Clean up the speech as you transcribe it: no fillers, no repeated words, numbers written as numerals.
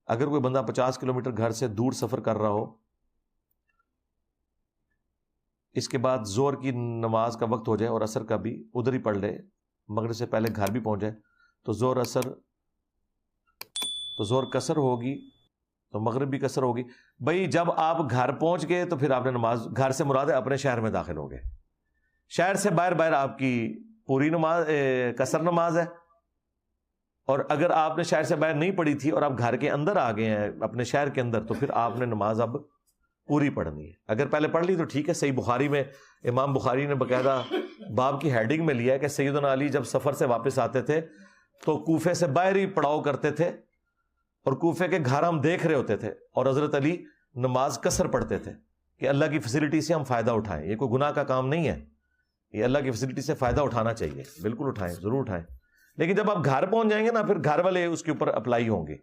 अगर कोई बंदा 50 किलोमीटर घर से दूर सफर कर रहा हो, इसके बाद जोर की नमाज का वक्त हो जाए और असर का भी उधर ही पढ़ ले, मगरिब से पहले घर भी पहुंच जाए, तो जोर कसर होगी, तो मगरिब भी कसर होगी। भाई जब आप घर पहुंच गए तो फिर आपने नमाज, घर से मुराद है अपने शहर में दाखिल हो गए, शहर से बाहर आपकी पूरी नमाज कसर नमाज है। और अगर आपने शहर से बाहर नहीं पढ़ी थी और आप घर के अंदर आ गए हैं अपने शहर के अंदर, तो फिर आपने नमाज अब पूरी पढ़नी है। अगर पहले पढ़ ली तो ठीक है। सही बुखारी में इमाम बुखारी ने बकायदा बाब की हेडिंग में लिया है कि सैयदना अली जब सफर से वापस आते थे तो कूफे से बाहर ही पड़ाव करते थे और कूफे के घर हम देख रहे होते थे और हजरत अली नमाज कसर पढ़ते थे कि अल्लाह की फैसिलिटी से हम फायदा उठाएं। ये कोई गुनाह का काम नहीं है, ये अल्लाह की फैसिलिटी से फायदा उठाना चाहिए, बिल्कुल उठाएं, जरूर उठाएं। लेकिन जब आप घर पहुंच जाएंगे ना, फिर घर वाले उसके ऊपर अप्लाई होंगे।